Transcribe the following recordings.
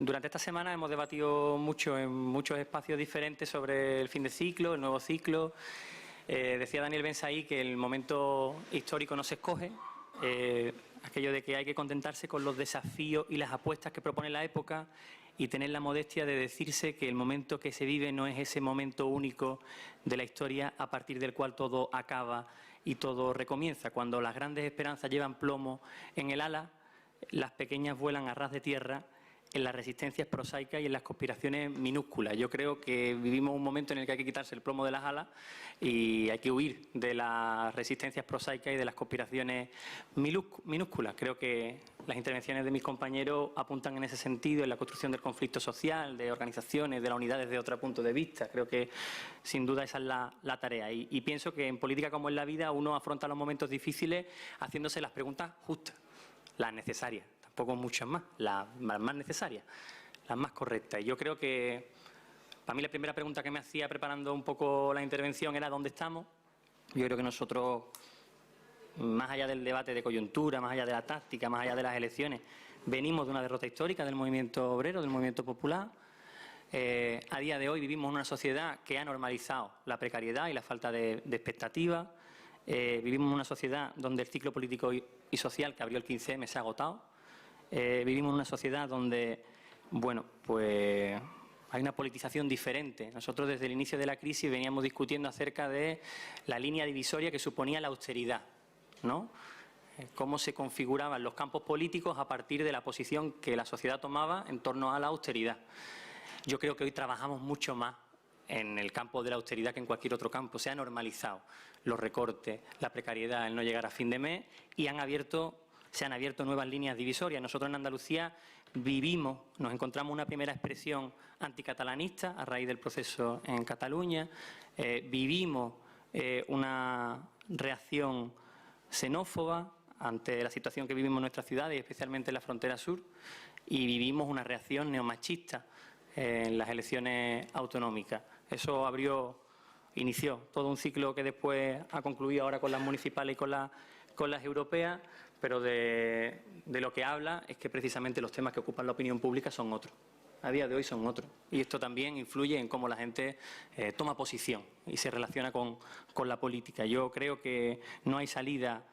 Durante esta semana hemos debatido mucho en muchos espacios diferentes sobre el fin de ciclo, el nuevo ciclo. Decía Daniel Ben-Saí que el momento histórico no se escoge, aquello de que hay que contentarse con los desafíos y las apuestas que propone la época y tener la modestia de decirse que el momento que se vive no es ese momento único de la historia a partir del cual todo acaba y todo recomienza. Cuando las grandes esperanzas llevan plomo en el ala, las pequeñas vuelan a ras de tierra en las resistencias prosaicas y en las conspiraciones minúsculas. Yo creo que vivimos un momento en el que hay que quitarse el plomo de las alas y hay que huir de las resistencias prosaicas y de las conspiraciones minúsculas. Creo que las intervenciones de mis compañeros apuntan en ese sentido, en la construcción del conflicto social, de organizaciones, de la unidad desde otro punto de vista. Creo que sin duda esa es la tarea. Y pienso que en política como en la vida uno afronta los momentos difíciles haciéndose las preguntas justas, las necesarias. Poco muchas más, las más necesarias, las más correctas. Y yo creo que, para mí la primera pregunta que me hacía preparando un poco la intervención era ¿dónde estamos? Yo creo que nosotros, más allá del debate de coyuntura, más allá de la táctica, más allá de las elecciones, venimos de una derrota histórica del movimiento obrero, del movimiento popular. A día de hoy vivimos en una sociedad que ha normalizado la precariedad y la falta de expectativas. Vivimos en una sociedad donde el ciclo político y social que abrió el 15M se ha agotado. Vivimos en una sociedad donde, bueno, pues hay una politización diferente. Nosotros desde el inicio de la crisis veníamos discutiendo acerca de la línea divisoria que suponía la austeridad, ¿no? Cómo se configuraban los campos políticos a partir de la posición que la sociedad tomaba en torno a la austeridad. Yo creo que hoy trabajamos mucho más en el campo de la austeridad que en cualquier otro campo. Se han normalizado los recortes, la precariedad, el no llegar a fin de mes y se han abierto nuevas líneas divisorias. Nosotros en Andalucía nos encontramos una primera expresión anticatalanista a raíz del proceso en Cataluña, vivimos una reacción xenófoba ante la situación que vivimos en nuestras ciudades, especialmente en la frontera sur, y vivimos una reacción neomachista en las elecciones autonómicas. Eso inició todo un ciclo que después ha concluido ahora con las municipales y con las europeas, pero de lo que habla es que precisamente los temas que ocupan la opinión pública son otros. A día de hoy son otros. Y esto también influye en cómo la gente toma posición y se relaciona con la política. Yo creo que no hay salida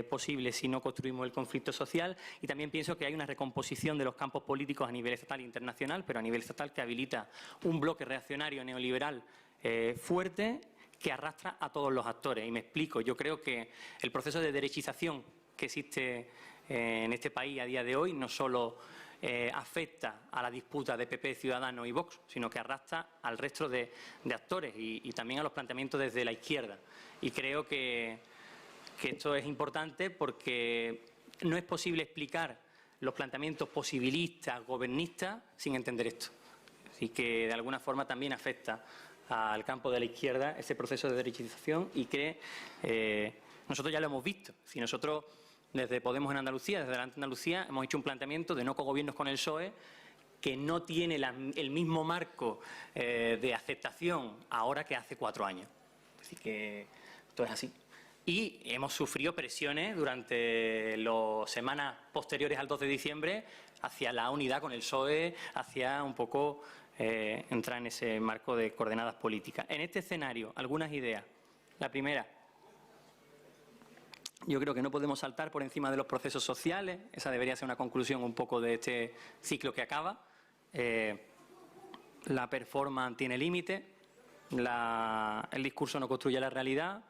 posible si no construimos el conflicto social, y también pienso que hay una recomposición de los campos políticos a nivel estatal e internacional, pero a nivel estatal que habilita un bloque reaccionario neoliberal fuerte que arrastra a todos los actores. Y me explico, yo creo que el proceso de derechización que existe en este país a día de hoy no solo afecta a la disputa de PP, Ciudadanos y Vox, sino que arrastra al resto de actores y también a los planteamientos desde la izquierda. Y creo que esto es importante porque no es posible explicar los planteamientos posibilistas, gobernistas, sin entender esto. Así que de alguna forma también afecta al campo de la izquierda ese proceso de derechización y que nosotros ya lo hemos visto. Si nosotros desde Podemos en Andalucía, desde Adelante Andalucía, hemos hecho un planteamiento de no cogobiernos con el PSOE que no tiene el mismo marco de aceptación ahora que hace 4 años. Así que esto es así. Y hemos sufrido presiones durante las semanas posteriores al 2 de diciembre hacia la unidad con el PSOE, hacia un poco entrar en ese marco de coordenadas políticas. En este escenario, algunas ideas. La primera, yo creo que no podemos saltar por encima de los procesos sociales. Esa debería ser una conclusión un poco de este ciclo que acaba. La performance tiene límite, el discurso no construye la realidad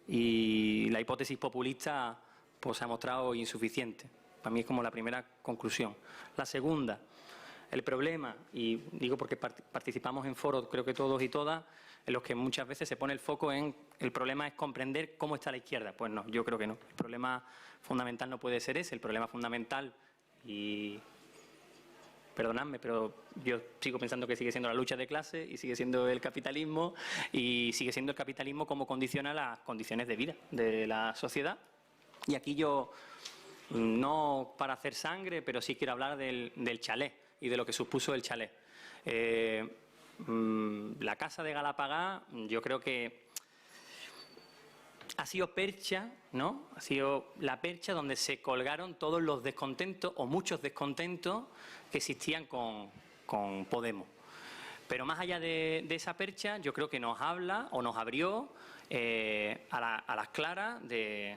y la hipótesis populista pues se ha mostrado insuficiente. Para mí es como la primera conclusión. La segunda, el problema, y digo porque participamos en foros, creo que todos y todas, en los que muchas veces se pone el foco en el problema es comprender cómo está la izquierda. Pues no, yo creo que no. El problema fundamental no puede ser ese. El problema fundamental, y perdonadme, pero yo sigo pensando que sigue siendo la lucha de clase y sigue siendo el capitalismo y sigue siendo el capitalismo como condiciona las condiciones de vida de la sociedad. Y aquí yo, no para hacer sangre, pero sí quiero hablar del chalet y de lo que supuso el chalet. La casa de Galapagar, yo creo que ha sido percha, ¿no? Ha sido la percha donde se colgaron todos los descontentos o muchos descontentos que existían con Podemos. Pero más allá de esa percha, yo creo que nos habla o nos abrió a las claras de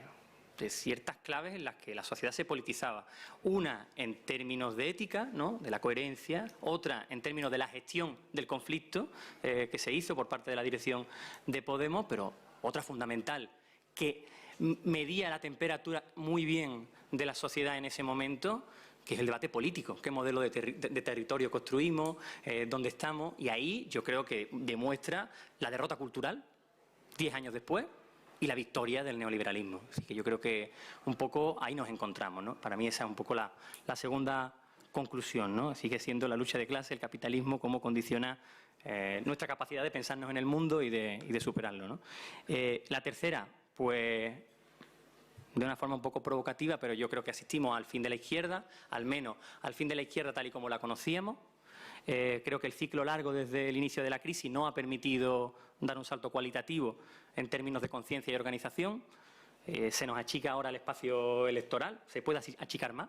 ciertas claves en las que la sociedad se politizaba. Una en términos de ética, ¿no?, de la coherencia, otra en términos de la gestión del conflicto que se hizo por parte de la dirección de Podemos, pero otra fundamental, que medía la temperatura muy bien de la sociedad en ese momento, que es el debate político, qué modelo de territorio construimos, dónde estamos, y ahí yo creo que demuestra la derrota cultural, 10 años después, y la victoria del neoliberalismo. Así que yo creo que un poco ahí nos encontramos, ¿no? Para mí esa es un poco la segunda conclusión, ¿no? Sigue siendo la lucha de clase, el capitalismo, cómo condiciona nuestra capacidad de pensarnos en el mundo y de superarlo, ¿no? La tercera, pues, de una forma un poco provocativa, pero yo creo que asistimos al fin de la izquierda, al menos al fin de la izquierda tal y como la conocíamos. Creo que el ciclo largo desde el inicio de la crisis no ha permitido dar un salto cualitativo en términos de conciencia y organización. Se nos achica ahora el espacio electoral, se puede achicar más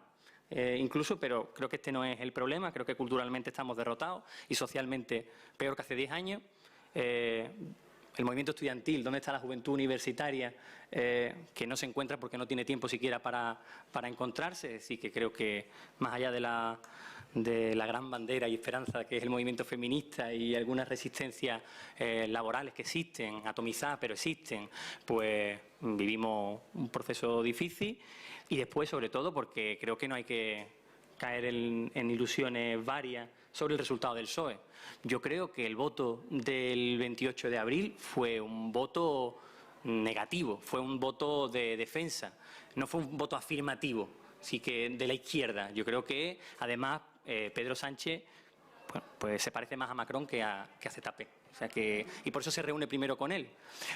incluso, pero creo que este no es el problema. Creo que culturalmente estamos derrotados y socialmente peor que hace 10 años. El movimiento estudiantil, ¿dónde está la juventud universitaria? Que no se encuentra porque no tiene tiempo siquiera para encontrarse. Es decir, que creo que más allá de la gran bandera y esperanza que es el movimiento feminista y algunas resistencias laborales que existen, atomizadas, pero existen, pues vivimos un proceso difícil. Y después, sobre todo, porque creo que no hay que caer en ilusiones varias sobre el resultado del PSOE. Yo creo que el voto del 28 de abril fue un voto negativo, fue un voto de defensa, no fue un voto afirmativo, sí que de la izquierda. Yo creo que, además, Pedro Sánchez, bueno, pues se parece más a Macron que a ZP. O sea y por eso se reúne primero con él.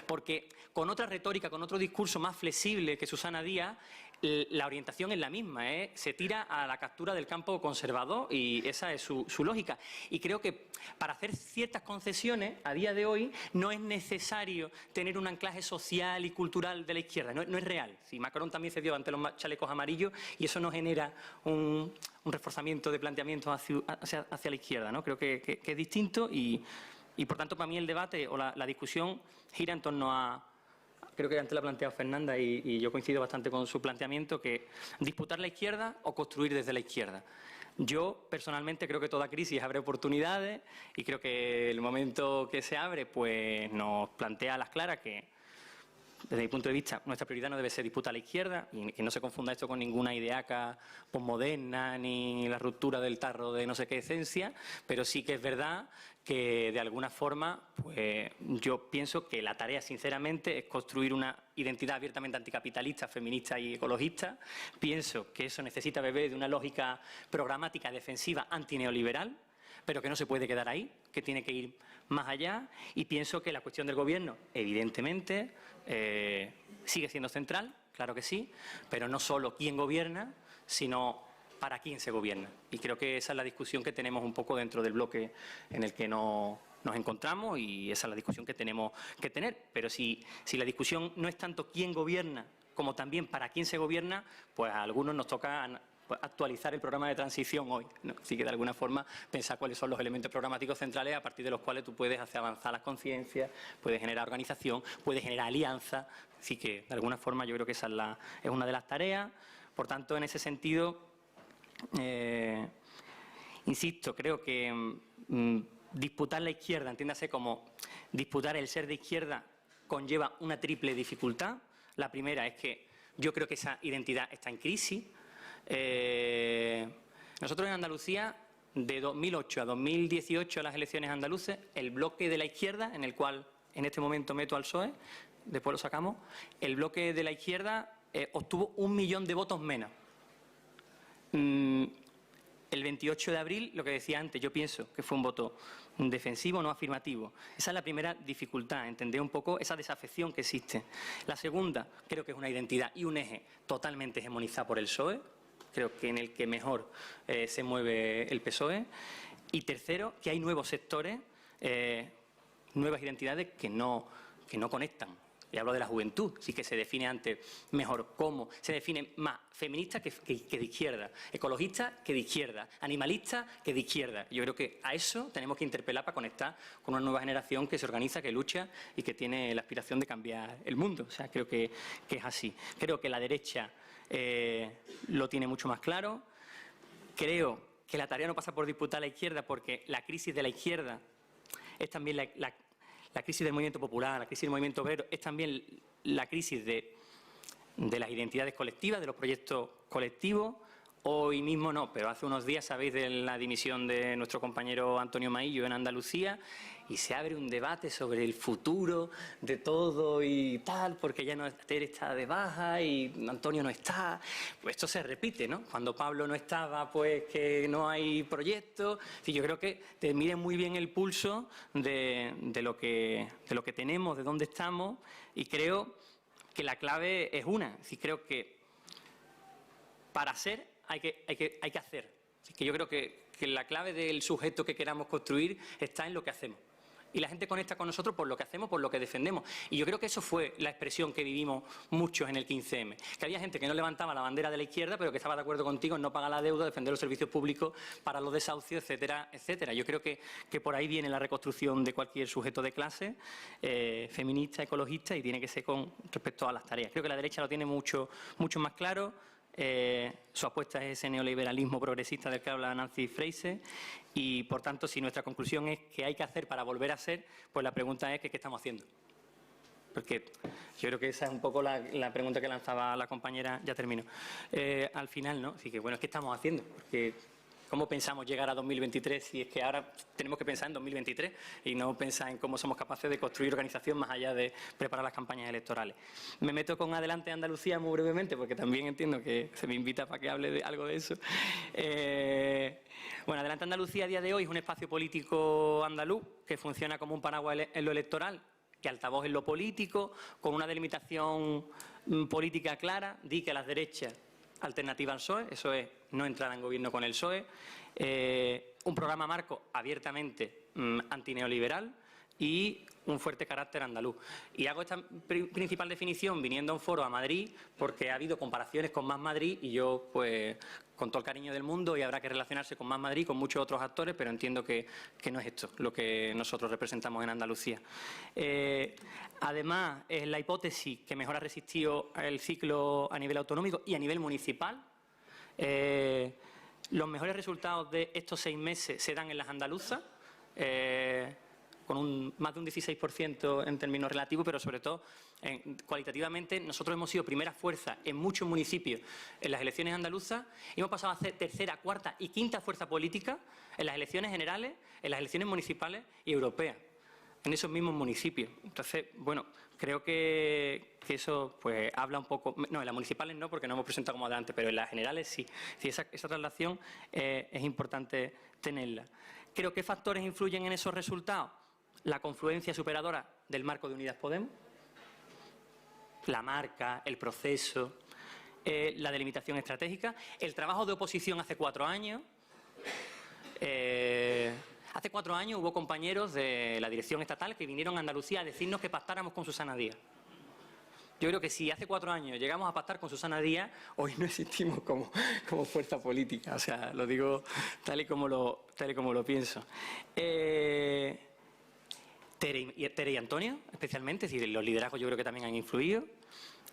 Porque con otra retórica, con otro discurso más flexible que Susana Díaz, la orientación es la misma, se tira a la captura del campo conservador y esa es su lógica. Y creo que para hacer ciertas concesiones a día de hoy no es necesario tener un anclaje social y cultural de la izquierda, no es real. Si Macron también se dio ante los chalecos amarillos y eso no genera un reforzamiento de planteamientos hacia la izquierda, ¿no? Creo que es distinto y por tanto para mí el debate o la discusión gira en torno a, creo que antes lo ha planteado Fernanda y yo coincido bastante con su planteamiento, que disputar la izquierda o construir desde la izquierda. Yo personalmente creo que toda crisis abre oportunidades y creo que el momento que se abre pues nos plantea a las claras que, desde mi punto de vista, nuestra prioridad no debe ser disputar a la izquierda y que no se confunda esto con ninguna ideaca posmoderna ni la ruptura del tarro de no sé qué esencia, pero sí que es verdad que de alguna forma pues yo pienso que la tarea sinceramente es construir una identidad abiertamente anticapitalista, feminista y ecologista. Pienso que eso necesita beber de una lógica programática defensiva antineoliberal, pero que no se puede quedar ahí, que tiene que ir más allá, y pienso que la cuestión del gobierno, evidentemente, sigue siendo central, claro que sí, pero no solo quién gobierna, sino para quién se gobierna. Y creo que esa es la discusión que tenemos un poco dentro del bloque en el que nos encontramos y esa es la discusión que tenemos que tener. Pero si la discusión no es tanto quién gobierna como también para quién se gobierna, pues a algunos nos toca actualizar el programa de transición hoy, ¿no? Así que de alguna forma pensar cuáles son los elementos programáticos centrales a partir de los cuales tú puedes hacer avanzar las conciencias, puedes generar organización, puedes generar alianza. Así que de alguna forma yo creo que esa es una de las tareas. Por tanto, en ese sentido, insisto, creo que disputar la izquierda, entiéndase como disputar el ser de izquierda, conlleva una triple dificultad. La primera es que yo creo que esa identidad está en crisis. Nosotros en Andalucía, de 2008 a 2018, las elecciones andaluces, el bloque de la izquierda, en el cual en este momento meto al PSOE, después lo sacamos, el bloque de la izquierda obtuvo 1 millón de votos menos. El 28 de abril, lo que decía antes, yo pienso que fue un voto defensivo, no afirmativo. Esa es la primera dificultad, entender un poco esa desafección que existe. La segunda, creo que es una identidad y un eje totalmente hegemonizado por el PSOE, creo que en el que mejor se mueve el PSOE. Y tercero, que hay nuevos sectores, nuevas identidades que no conectan. y hablo de la juventud, sí que se define antes mejor cómo, se define más feminista que de izquierda, ecologista que de izquierda, animalista que de izquierda. Yo creo que a eso tenemos que interpelar para conectar con una nueva generación que se organiza, que lucha y que tiene la aspiración de cambiar el mundo. O sea, creo que es así. Creo que la derecha lo tiene mucho más claro. Creo que la tarea no pasa por disputar a la izquierda, porque la crisis de la izquierda es también la crisis del movimiento popular, la crisis del movimiento obrero, es también la crisis de las identidades colectivas, de los proyectos colectivos. Hoy mismo no, pero hace unos días sabéis de la dimisión de nuestro compañero Antonio Maillo en Andalucía y se abre un debate sobre el futuro de todo y tal, porque ya no está de baja y Antonio no está. Pues esto se repite, ¿no? Cuando Pablo no estaba, pues que no hay proyectos. Sí, yo creo que te miren muy bien el pulso de lo que tenemos, de dónde estamos, y creo que la clave es una. Sí, creo que para ser hay que hacer. Así que yo creo que la clave del sujeto que queramos construir está en lo que hacemos. Y la gente conecta con nosotros por lo que hacemos, por lo que defendemos. Y yo creo que eso fue la expresión que vivimos muchos en el 15M. Que había gente que no levantaba la bandera de la izquierda, pero que estaba de acuerdo contigo en no pagar la deuda, defender los servicios públicos para los desahucios, etcétera, etcétera. Yo creo que por ahí viene la reconstrucción de cualquier sujeto de clase, feminista, ecologista, y tiene que ser con respecto a las tareas. Creo que la derecha lo tiene mucho más claro. Su apuesta es ese neoliberalismo progresista del que habla Nancy Fraser, y por tanto, si nuestra conclusión es que hay que hacer para volver a ser, pues la pregunta es que ¿qué estamos haciendo? Porque yo creo que esa es un poco la pregunta que lanzaba la compañera. Ya termino. Al final, ¿no? Así que, bueno, ¿qué estamos haciendo? Porque ¿cómo pensamos llegar a 2023 si es que ahora tenemos que pensar en 2023 y no pensar en cómo somos capaces de construir organización más allá de preparar las campañas electorales? Me meto con Adelante Andalucía muy brevemente, porque también entiendo que se me invita para que hable de algo de eso. Bueno, Adelante Andalucía a día de hoy es un espacio político andaluz que funciona como un paraguas en lo electoral, que altavoz en lo político, con una delimitación política clara, di que a las derechas alternativa al PSOE, eso es no entrar en gobierno con el PSOE, un programa marco abiertamente antineoliberal y un fuerte carácter andaluz. Y hago esta principal definición viniendo a un foro a Madrid porque ha habido comparaciones con Más Madrid y yo, pues, con todo el cariño del mundo, y habrá que relacionarse con Más Madrid, con muchos otros actores, pero entiendo que no es esto lo que nosotros representamos en Andalucía. Además, es la hipótesis que mejor ha resistido el ciclo a nivel autonómico y a nivel municipal. Los mejores resultados de estos 6 meses se dan en las andaluzas, con más de un 16% en términos relativos, pero sobre todo cualitativamente nosotros hemos sido primera fuerza en muchos municipios en las elecciones andaluzas y hemos pasado a ser tercera, cuarta y quinta fuerza política en las elecciones generales, en las elecciones municipales y europeas, en esos mismos municipios. Entonces, bueno, creo que eso pues habla un poco. No, en las municipales no, porque no hemos presentado como adelante, pero en las generales sí. Sí, esa traslación es importante tenerla. Creo que factores influyen en esos resultados. La confluencia superadora del marco de Unidas Podemos, la marca, el proceso, la delimitación estratégica, el trabajo de oposición hace 4 años. Hace 4 años hubo compañeros de la dirección estatal que vinieron a Andalucía a decirnos que pactáramos con Susana Díaz. Yo creo que si hace 4 años llegamos a pactar con Susana Díaz, hoy no existimos como fuerza política. O sea, lo digo tal y como lo pienso. Tere y Antonio, especialmente, es decir, los liderazgos yo creo que también han influido,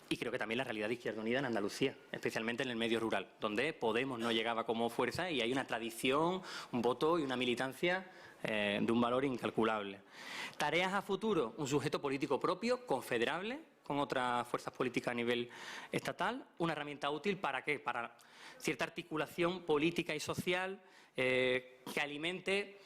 y creo que también la realidad de Izquierda Unida en Andalucía, especialmente en el medio rural, donde Podemos no llegaba como fuerza y hay una tradición, un voto y una militancia de un valor incalculable. Tareas a futuro, un sujeto político propio, confederable con otras fuerzas políticas a nivel estatal, una herramienta útil ¿para qué? Para cierta articulación política y social que alimente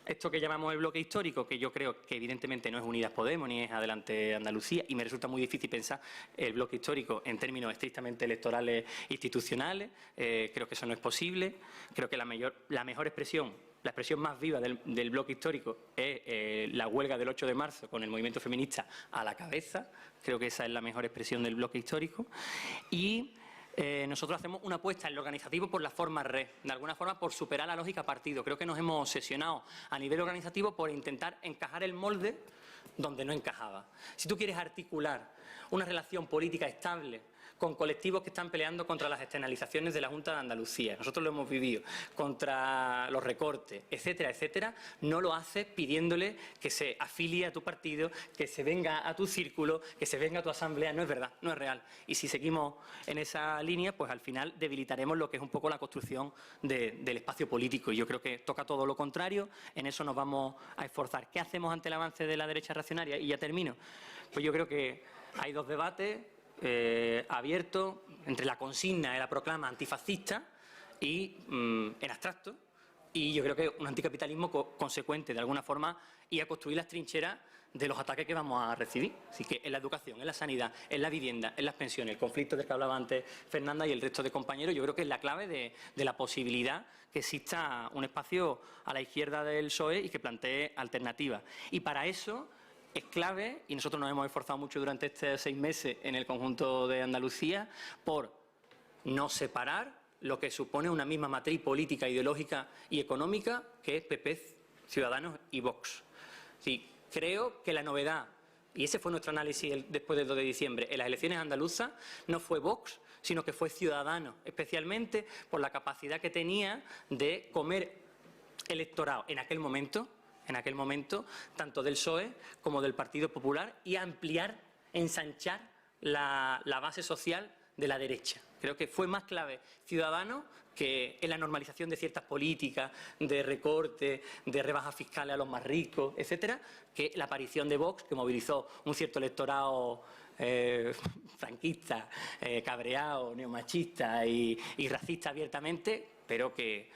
esto que llamamos el bloque histórico, que yo creo que evidentemente no es Unidas Podemos ni es Adelante Andalucía, y me resulta muy difícil pensar el bloque histórico en términos estrictamente electorales institucionales. Creo que eso no es posible. Creo que la mejor expresión, la expresión más viva del bloque histórico es la huelga del 8 de marzo con el movimiento feminista a la cabeza. Creo que esa es la mejor expresión del bloque histórico. Y nosotros hacemos una apuesta en lo organizativo por la forma red, de alguna forma por superar la lógica partido. Creo que nos hemos obsesionado a nivel organizativo por intentar encajar el molde donde no encajaba. Si tú quieres articular una relación política estable con colectivos que están peleando contra las externalizaciones de la Junta de Andalucía, nosotros lo hemos vivido, contra los recortes, etcétera, etcétera, no lo haces pidiéndole que se afilie a tu partido, que se venga a tu círculo, que se venga a tu asamblea. No es verdad, no es real. Y si seguimos en esa línea, pues al final debilitaremos lo que es un poco la construcción del espacio político. Y yo creo que toca todo lo contrario, en eso nos vamos a esforzar. ¿Qué hacemos ante el avance de la derecha reaccionaria? Y ya termino. Pues yo creo que hay dos debates abierto entre la consigna y la proclama antifascista y en abstracto, y yo creo que un anticapitalismo consecuente de alguna forma y a construir las trincheras de los ataques que vamos a recibir. Así que en la educación, en la sanidad, en la vivienda, en las pensiones, el conflicto del que hablaba antes Fernanda y el resto de compañeros, yo creo que es la clave de la posibilidad que exista un espacio a la izquierda del PSOE y que plantee alternativas. Y para eso es clave, y nosotros nos hemos esforzado mucho durante estos 6 meses en el conjunto de Andalucía, por no separar lo que supone una misma matriz política, ideológica y económica, que es PP, Ciudadanos y Vox. Sí, creo que la novedad, y ese fue nuestro análisis después del 2 de diciembre, en las elecciones andaluzas, no fue Vox, sino que fue Ciudadanos, especialmente por la capacidad que tenía de comer electorado en aquel momento, tanto del PSOE como del Partido Popular, y ampliar, ensanchar la base social de la derecha. Creo que fue más clave Ciudadanos que en la normalización de ciertas políticas, de recorte, de rebajas fiscales a los más ricos, etcétera, que la aparición de Vox, que movilizó un cierto electorado franquista, cabreado, neomachista y racista abiertamente, pero que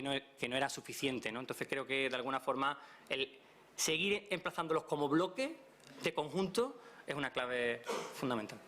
no era suficiente, ¿no? Entonces creo que de alguna forma el seguir emplazándolos como bloque de conjunto es una clave fundamental.